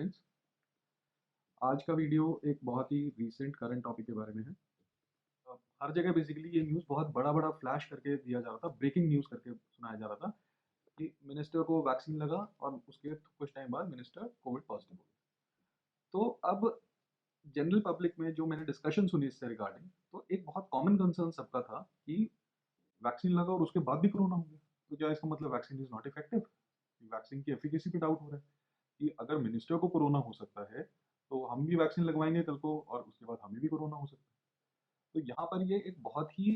Friends, आज का video एक बहुत ही रीसेंट करंट टॉपिक के बारे में है। हर जगह बेसिकली ये न्यूज़ बहुत बड़ा बड़ा फ्लैश करके दिया जा रहा था, ब्रेकिंग न्यूज़ करके सुनाया जा रहा था कि मिनिस्टर को वैक्सीन लगा और उसके कुछ टाइम बाद मिनिस्टर कोविड पॉजिटिव हो गया। तो अब जनरल पब्लिक में जो मैंने डिस्कशन सुनी इससे रिगार्डिंग, तो एक बहुत कॉमन कंसर्न सबका था कि वैक्सीन लगा और उसके बाद भी कोरोना हो गया, तो क्या इसका मतलब vaccine is not effective? Vaccine की एफिकेसी पे डाउट हो रहा है कि अगर मिनिस्टर को कोरोना हो सकता है तो हम भी वैक्सीन लगवाएंगे कल को और उसके बाद हमें भी कोरोना हो सकता है। तो यहाँ पर ये एक बहुत ही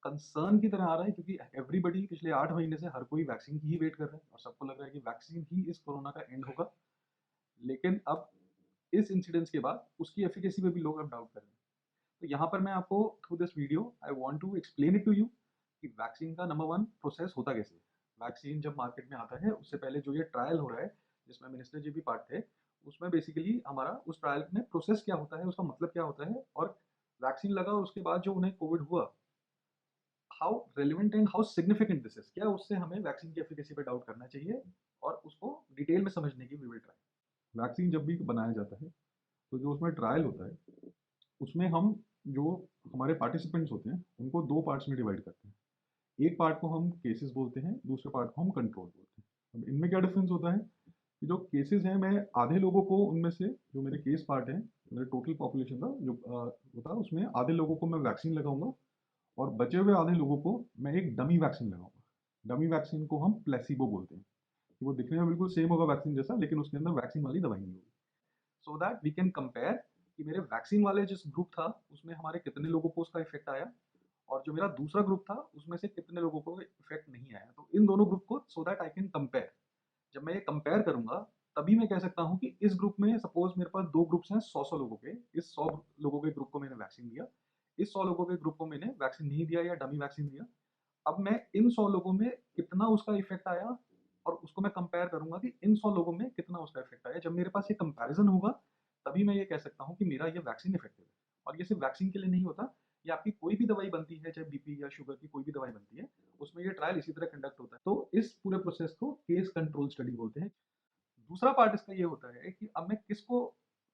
कंसर्न की तरह आ रहा है क्योंकि एवरीबडी पिछले 8 महीने से हर कोई वैक्सीन की ही वेट कर रहा है और सबको लग रहा है कि वैक्सीन ही इस कोरोना का एंड होगा। लेकिन अब इस इंसिडेंस के बाद उसकी एफिकेसी पे भी लोग अब डाउट कर रहे हैं। तो यहाँ पर मैं आपको through this video I want to explain it to you कि वैक्सीन का नंबर वन प्रोसेस होता कैसे है। वैक्सीन जब मार्केट में आता है उससे पहले जो ये ट्रायल हो रहा है जिसमें मिनिस्टर जी भी पार्ट थे, उसमें बेसिकली हमारा उस ट्रायल में प्रोसेस क्या होता है, उसका मतलब क्या होता है, और वैक्सीन लगा और उसके बाद जो उन्हें कोविड हुआ, how relevant and how significant this is, क्या उससे हमें वैक्सीन की एफिकेसी पे डाउट करना चाहिए और उसको डिटेल में समझने की वी विल ट्राई। वैक्सीन जब भी बनाया जाता है तो जो उसमें ट्रायल होता है उसमें हम जो हमारे पार्टिसिपेंट्स होते हैं उनको दो पार्ट्स में डिवाइड करते हैं। एक पार्ट को हम केसेस बोलते हैं, दूसरे पार्ट को हम कंट्रोल बोलते हैं। अब इनमें क्या डिफरेंस होता है कि जो केसेस हैं, मैं आधे लोगों को उनमें से, जो मेरे केस पार्ट है, मेरे टोटल पॉपुलेशन का जो होता है उसमें आधे लोगों को मैं वैक्सीन लगाऊंगा और बचे हुए आधे लोगों को मैं एक डमी वैक्सीन लगाऊंगा। डमी वैक्सीन को हम प्लेसिबो बोलते हैं कि वो दिखने में बिल्कुल सेम होगा वैक्सीन जैसा, लेकिन उसके अंदर वैक्सीन वाली दवाई नहीं होगी। So that we can compare कि मेरे वैक्सीन वाले जिस ग्रुप था उसमें हमारे कितने लोगों को उसका इफेक्ट आया और जो मेरा दूसरा ग्रुप था उसमें से कितने लोगों को इफेक्ट नहीं आया। तो इन दोनों ग्रुप को, so that I can compare, जब मैं ये कंपेयर करूंगा तभी मैं कह सकता हूँ कि इस ग्रुप में सपोज मेरे पास दो ग्रुप्स हैं 100 लोगों के, इस 100 लोगों के ग्रुप को मैंने वैक्सीन दिया, इस 100 लोगों के ग्रुप को मैंने वैक्सीन नहीं दिया या डमी वैक्सीन दिया। अब मैं इन 100 लोगों में कितना उसका इफेक्ट आया और उसको मैं कंपेयर करूंगा कि इन 100 लोगों में कितना उसका इफेक्ट आया। जब मेरे पास ये कंपैरिजन होगा तभी मैं ये कह सकता हूँ कि मेरा ये वैक्सीन इफेक्टिव है। और ये सिर्फ वैक्सीन के लिए नहीं होता, ये आपकी कोई भी दवाई बनती है, चाहे बीपी या शुगर की कोई भी दवाई बनती है, उसमें ये ट्रायल इसी तरह कंडक्ट होता है। तो इस पूरे प्रोसेस को केस कंट्रोल स्टडी बोलते हैं। दूसरा पार्ट इसका ये होता है कि अब मैं किसको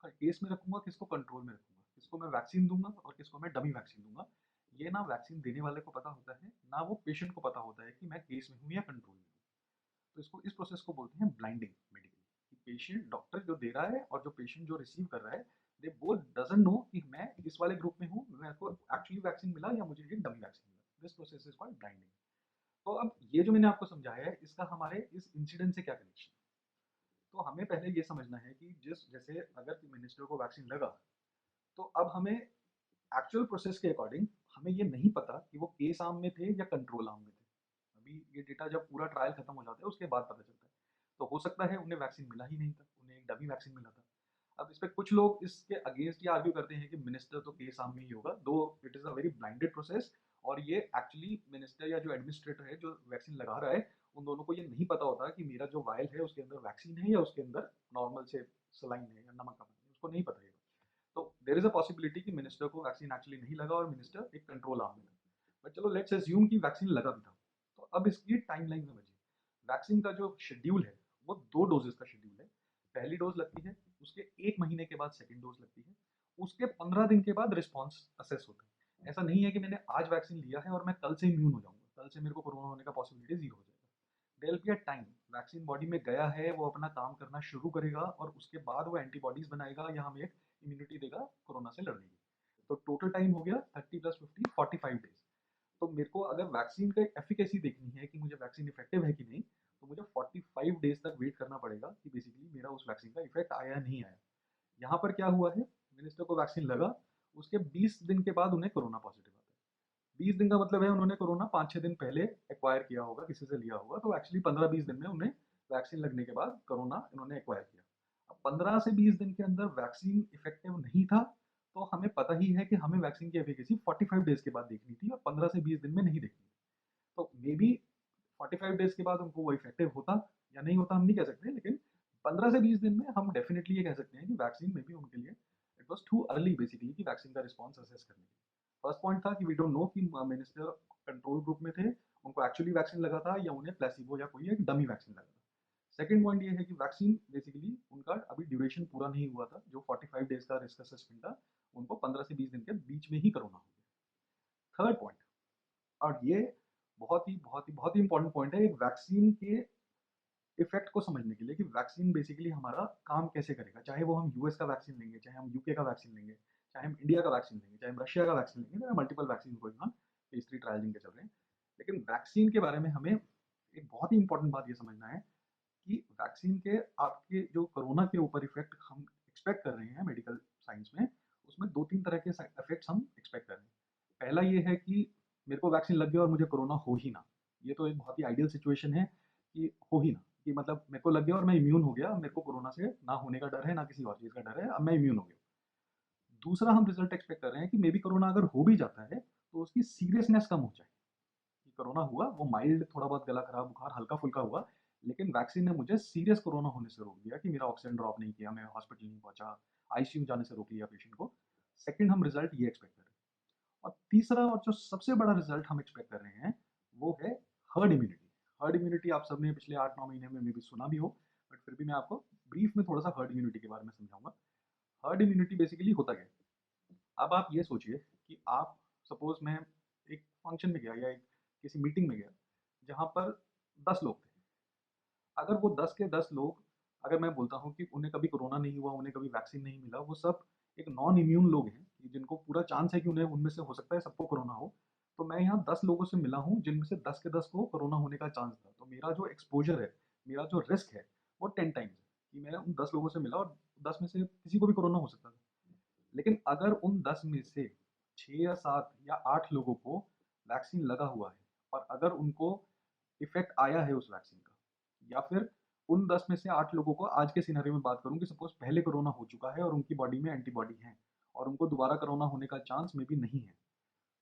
केस में रखूंगा, किसको कंट्रोल में रखूंगा, किसको मैं वैक्सीन दूंगा और किसको मैं डमी वैक्सीन दूंगा। ये ना वैक्सीन देने वाले को पता होता है, ना वो पेशेंट को पता होता है कि मैं केस में हूँ या कंट्रोल में हूँ। तो इसको, इस प्रोसेस को बोलते हैं ब्लाइंडिंग मेडिकली। पेशेंट, डॉक्टर जो दे रहा है और जो पेशेंट जो रिसीव कर रहा है, दे बोथ डजंट नो कि मैं इस वाले ग्रुप में हूँ, मेरे को एक्चुअली वैक्सीन मिला या मुझे ये डमी वैक्सीन मिला। This process is called blinding. तो अब ये जो मैंने आपको समझाया है इसका हमारे इस इंसिडेंट से क्या कनेक्शन है। तो हमें पहले ये समझना है कि जिस जैसे अगर मिनिस्टर को वैक्सीन लगा तो अब हमें एक्चुअल प्रोसेस के अकॉर्डिंग हमें ये नहीं पता कि वो केस आर्म में थे या कंट्रोल आर्म में थे। अभी ये डेटा जब पूरा ट्रायल खत्म हो जाता है उसके बाद पता चलता है। तो हो सकता है उन्हें वैक्सीन मिला ही नहीं था, उन्हें एक डमी वैक्सीन मिला था। अब इस पे कुछ लोग इसके अगेंस्ट ये आर्ग्यू करते हैं कि मिनिस्टर तो केस आर्म में ही होगा, दो it is a very blinded process. और ये एक्चुअली मिनिस्टर या जो एडमिनिस्ट्रेटर है जो वैक्सीन लगा रहा है, उन दोनों को ये नहीं पता होता कि मेरा जो वायल है उसके अंदर वैक्सीन है या उसके अंदर नॉर्मल से सलाइन है या नमक का पानी है, उसको नहीं पता है। तो देर इज अ पॉसिबिलिटी कि मिनिस्टर को वैक्सीन एक्चुअली नहीं लगा और मिनिस्टर एक कंट्रोल आर्म में था। बट चलो लेट्स अज्यूम कि वैक्सीन लगा भी था। तो अब इसकी टाइमलाइन समझिए। वैक्सीन का जो शेड्यूल है वो 2 डोजेस का शेड्यूल है। पहली डोज लगती है, उसके 1 महीने के बाद सेकेंड डोज लगती है, उसके 15 दिन के बाद रिस्पॉन्स असेस होता है। ऐसा नहीं है कि मैंने आज वैक्सीन लिया है और मैं कल से इम्यून हो जाऊंगा, कल से मेरे को कोरोना होने का पॉसिबिलिटी जीरो हो जाएगा। There will be a time, vaccine body में गया है, वो अपना काम करना शुरू करेगा और उसके बाद वो एंटीबॉडीज बनाएगा या हमें एक इम्यूनिटी देगा कोरोना से लड़ने की। तो टोटल टाइम हो गया 30 + 50 45 डेज। तो मेरे को अगर वैक्सीन का एफिकेसी देखनी है कि मुझे वैक्सीन इफेक्टिव है कि नहीं, तो मुझे 45 डेज तक वेट करना पड़ेगा कि बेसिकली मेरा उस वैक्सीन का इफेक्ट आया या नहीं आया। यहाँ पर क्या हुआ है, मिनिस्टर को वैक्सीन लगा, उसके 20 दिन के बाद उन्हें कोरोना पॉजिटिव आता है। 20 दिन का मतलब है उन्होंने कोरोना 5-6 दिन पहले एक्वायर किया होगा, किसी से लिया होगा, तो एक्चुअली 15-20 दिन में उन्हें वैक्सीन लगने के बाद कोरोना इन्होंने एक्वायर किया। अब 15 से 20 दिन के अंदर वैक्सीन इफेक्टिव नहीं था, तो हमें पता ही है कि हमें वैक्सीन की एफिकेसी 45 डेज के बाद देखनी थी और 15 से 20 दिन में नहीं देखनी थी। तो मे बी 45 डेज के बाद उनको वो इफेक्टिव होता या नहीं होता हम नहीं कह सकते, लेकिन 15 से 20 दिन में हम डेफिनेटली ये कह सकते हैं कि वैक्सीन में भी उनके लिए it was too early basically कि वैक्सीन का रिस्पॉन्स असेस करने के लिए। फर्स्ट पॉइंट था कि वी डोंट नो कि मिनिस्टर कंट्रोल ग्रुप में थे, उनको एक्चुअली वैक्सीन लगा था या उन्हें प्लेसिबो या कोई एक डमी वैक्सीन लगा था। सेकंड पॉइंट ये है कि वैक्सीन बेसिकली उनका अभी ड्यूरेशन पूरा नहीं हुआ था, जो 45 डेज का रिस्क असेसमेंट था, उनको 15 से 20 दिन के बीच में ही कोरोना हो गया। थर्ड पॉइंट, और ये बहुत ही इंपॉर्टेंट पॉइंट है एक वैक्सीन के इफेक्ट को समझने के लिए, कि वैक्सीन बेसिकली हमारा काम कैसे करेगा। चाहे वो हम यूएस का वैक्सीन लेंगे, चाहे हम यूके का वैक्सीन लेंगे, चाहे हम इंडिया का वैक्सीन लेंगे, चाहे हम रशिया का वैक्सीन लेंगे, multiple vaccine going on, phase 3 trial जिनके चल रहे हैं। लेकिन वैक्सीन के बारे में हमें एक बहुत ही इंपॉर्टेंट बात ये समझना है कि वैक्सीन के आपके जो कोरोना के ऊपर इफेक्ट हम एक्सपेक्ट कर रहे हैं मेडिकल साइंस में, उसमें दो तीन तरह के इफेक्ट्स हम एक्सपेक्ट कर रहे हैं। पहला ये है कि मेरे को वैक्सीन लग गया और मुझे कोरोना हो ही ना। ये तो एक बहुत ही आइडियल सिचुएशन है कि हो ही ना, कि मतलब मेरे को लग गया और मैं इम्यून हो गया, मेरे को कोरोना से ना होने का डर है, ना किसी और चीज़ का डर है, अब मैं इम्यून हो गया। दूसरा हम रिजल्ट एक्सपेक्ट कर रहे हैं कि मे बी कोरोना अगर हो भी जाता है तो उसकी सीरियसनेस कम हो जाए, कि कोरोना हुआ वो माइल्ड, थोड़ा बहुत गला खराब, बुखार हल्का फुल्का हुआ, लेकिन वैक्सीन ने मुझे सीरियस कोरोना होने से रोक दिया, कि मेरा ऑक्सीजन ड्रॉप नहीं किया, मैं हॉस्पिटल नहीं पहुंचा, आईसीयू जाने से रोक लिया पेशेंट को। सेकंड हम रिजल्ट ये एक्सपेक्ट कर रहे हैं। और तीसरा और जो सबसे बड़ा रिजल्ट हम एक्सपेक्ट कर रहे हैं वो है हर्ड इम्यूनिटी। हर्ड इम्यूनिटी आप सबने पिछले 8-9 महीने में मे भी सुना भी हो, बट फिर भी मैं आपको ब्रीफ में थोड़ा सा हर्ड इम्यूनिटी के बारे में समझाऊंगा। हर्ड इम्यूनिटी बेसिकली होता क्या है। अब आप ये सोचिए कि आप, सपोज मैं एक फंक्शन में गया या एक किसी मीटिंग में गया जहाँ पर 10 लोग थे। अगर वो 10 के 10 लोग, अगर मैं बोलता हूँ कि उन्हें कभी कोरोना नहीं हुआ, उन्हें कभी वैक्सीन नहीं मिला, वो सब एक नॉन इम्यून लोग हैं, कि जिनको पूरा चांस है कि उन्हें उनमें से हो सकता है सबको कोरोना हो, तो मैं यहाँ 10 लोगों से मिला हूँ जिनमें से 10 के 10 को कोरोना होने का चांस था, तो मेरा जो एक्सपोजर है, मेरा जो रिस्क है, वो 10 टाइम्स है, कि मैं उन 10 लोगों से मिला और 10 में से किसी को भी कोरोना हो सकता था। लेकिन अगर उन 10 में से 6 या 7 या 8 लोगों को वैक्सीन लगा हुआ है, और अगर उनको इफेक्ट आया है उस वैक्सीन का, या फिर उन 10 में से 8 लोगों को, आज के सिनेरियो में बात करूं कि सपोज पहले कोरोना हो चुका है और उनकी बॉडी में एंटीबॉडी है और उनको दोबारा कोरोना होने का चांस में भी नहीं है,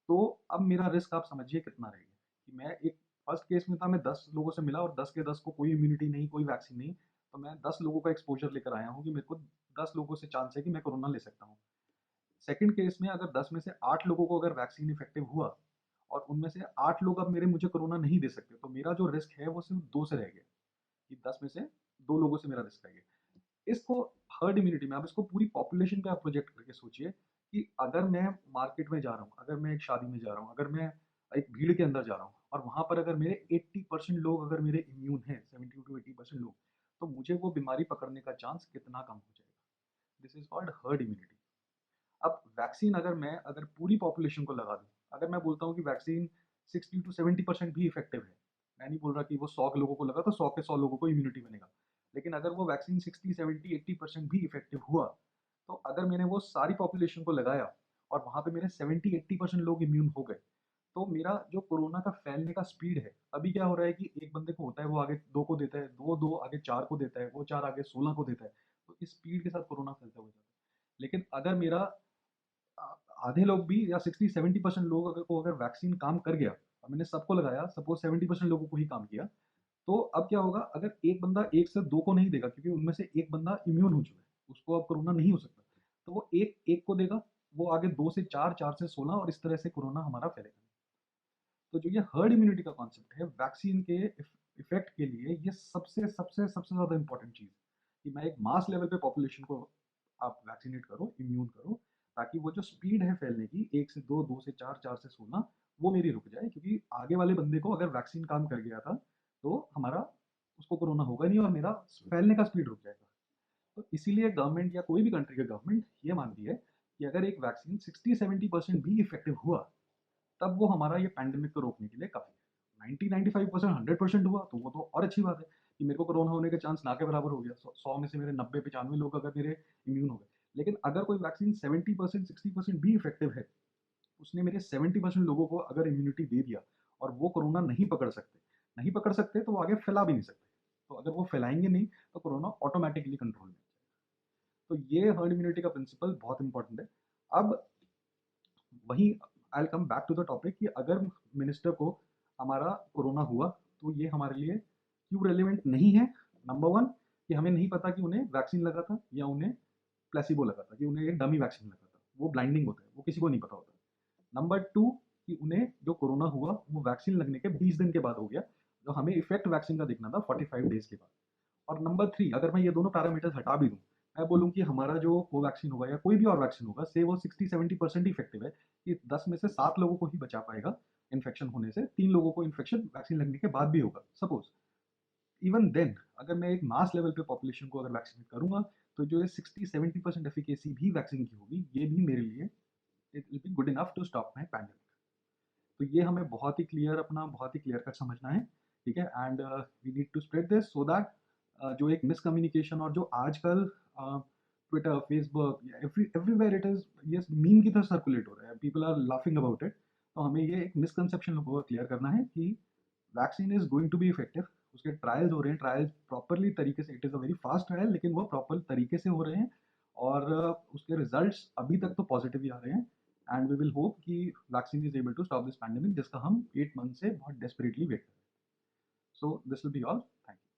तो अब मेरा रिस्क आप समझिए कितना रहेगा। कि मैं एक फर्स्ट केस में था, मैं 10 लोगों से मिला और 10 के 10 को कोई इम्यूनिटी नहीं, कोई वैक्सीन नहीं, तो मैं 10 लोगों का एक्सपोजर लेकर आया हूँ कि मेरे को 10 लोगों से चांस है कि मैं कोरोना ले सकता हूँ। सेकंड केस में अगर 10 में से 8 लोगों को अगर वैक्सीन इफेक्टिव हुआ और उनमें से 8 लोग अब मेरे मुझे कोरोना नहीं दे सकते, तो मेरा जो रिस्क है वो सिर्फ 2 से रह गया, कि 10 में से 2 लोगों से मेरा रिस्क रह गया। इसको हर्ड इम्यूनिटी में, आप इसको पूरी पॉपुलेशन पे आप प्रोजेक्ट करके सोचिए, कि अगर मैं मार्केट में जा रहा हूँ, अगर मैं एक शादी में जा रहा हूँ, अगर मैं एक भीड़ के अंदर जा रहा हूँ और वहाँ पर अगर मेरे 80% लोग अगर मेरे इम्यून हैं, 70 to 80% लोग, तो मुझे वो बीमारी पकड़ने का चांस कितना कम हो जाएगा। This is called herd immunity. अब वैक्सीन अगर पूरी पॉपुलेशन को लगा दूँ, अगर मैं बोलता हूँ कि वैक्सीन 60 to 70% भी इफेक्टिव है, मैं नहीं बोल रहा कि वो 100 लोगों को लगा तो 100 के 100 लोगों को इम्यूनिटी बनेगा, लेकिन अगर वो वैक्सीन 60 70 80% भी इफेक्टिव हुआ, तो अगर मैंने वो सारी पॉपुलेशन को लगाया और वहाँ पे मेरे 70 80% लोग इम्यून हो गए, तो मेरा जो कोरोना का फैलने का स्पीड है, अभी क्या हो रहा है कि एक बंदे को होता है, वो आगे 2 को देता है, दो आगे 4 को देता है, वो 4 आगे 16 को देता है, तो इस स्पीड के साथ कोरोना फैलता हुआ जाता है। लेकिन अगर मेरा आधे लोग भी या 60 70% लोग अगर वैक्सीन काम कर गया और मैंने सबको लगाया, सपोज 70% लोगों को ही काम किया, तो अब क्या होगा, अगर एक बंदा 1 से 2 को नहीं देगा, क्योंकि उनमें से एक बंदा इम्यून हो चुका है, उसको अब कोरोना नहीं हो सकता, तो वो एक एक को देगा, वो आगे 2 से 4, 4 से 16, और इस तरह से कोरोना हमारा फैलेगा। तो जो ये हर्ड इम्यूनिटी का कॉन्सेप्ट है वैक्सीन के इफेक्ट के लिए, ये सबसे सबसे सबसे ज़्यादा इंपॉर्टेंट चीज़, कि मैं एक मास लेवल पे पॉपुलेशन को आप वैक्सीनेट करो, इम्यून करो, ताकि वो जो स्पीड है फैलने की, 1 से 2, 2 से 4, 4 से 16, वो मेरी रुक जाए, क्योंकि आगे वाले बंदे को अगर वैक्सीन काम कर गया था, तो हमारा उसको कोरोना होगा नहीं और मेरा फैलने का स्पीड रुक जाएगा। तो इसीलिए गवर्नमेंट या कोई भी कंट्री की गवर्नमेंट ये मानती है कि अगर एक वैक्सीन 60 70% भी इफेक्टिव हुआ, तब वो हमारा ये पैंडेमिक को रोकने के लिए काफ़ी है। 90 95% 100% हुआ तो वो तो और अच्छी बात है, कि मेरे को कोरोना होने के चांस ना के बराबर हो गया, 100 में से मेरे 90 95 लोग अगर मेरे इम्यून हो गए। लेकिन अगर कोई वैक्सीन 70% 60% भी इफेक्टिव है, उसने मेरे 70% लोगों को अगर इम्यूनिटी दे दिया और वो कोरोना नहीं पकड़ सकते तो वो आगे फैला भी नहीं सकते, तो अगर वो फैलाएंगे नहीं तो कोरोना ऑटोमेटिकली कंट्रोल में। तो ये हर्ड इम्यूनिटी का प्रिंसिपल बहुत इंपॉर्टेंट है। अब वही, I come back to the topic, कि अगर मिनिस्टर को हमारा कोरोना हुआ, तो ये हमारे लिए क्यों रेलिवेंट नहीं है। नंबर वन, कि हमें नहीं पता कि उन्हें वैक्सीन लगा था या उन्हें प्लेसिबो लगा था, कि उन्हें एक डमी वैक्सीन लगा था, वो ब्लाइंडिंग होता है, वो किसी को नहीं पता होता। नंबर टू, कि उन्हें जो कोरोना हुआ वो वैक्सीन लगने के 20 दिन के बाद हो गया, जो हमें इफेक्ट वैक्सीन का दिखना था 45 डेज के बाद। और नंबर 3, अगर मैं ये दोनों पैरामीटर्स हटा भी दूँ, मैं बोलूँ कि हमारा जो कोवैक्सीन होगा या कोई भी और वैक्सीन होगा, से वो 60-70% ही इफेक्टिव है, कि 10 में से 7 लोगों को ही बचा पाएगा इन्फेक्शन होने से, 3 लोगों को इन्फेक्शन वैक्सीन लगने के बाद भी होगा, सपोज़। इवन देन अगर मैं एक मास लेवल पे पॉपुलेशन को अगर वैक्सीनेट करूँगा, तो जो ये 60-70% एफिकेसी भी वैक्सीन की होगी, ये भी मेरे लिए it will be good enough to stop my pandemic. तो ये हमें बहुत ही क्लियर कट समझना है, ठीक है? And we need to spread this so that जो एक मिसकम्युनिकेशन और जो आजकल Twitter, Facebook, everywhere it is, ये मीम की तरह सर्कुलेट हो रहा है, people are laughing about it. तो हमें ये एक मिसकंसेप्शन लोगों को क्लियर करना है कि vaccine is going to be effective. उसके ट्रायल्स हो रहे हैं, ट्रायल्स प्रॉपरली तरीके से, it is a very fast trial, लेकिन वो प्रॉपर तरीके से हो रहे हैं, और उसके रिजल्ट्स अभी तक तो पॉजिटिव ही आ रहे हैं। एंड वी विल होप कि vaccine is able to stop this pandemic, जिसका हम 8 मंथ से बहुत डेस्परेटली वेट कर रहे हैं। So this will be all. Thank you.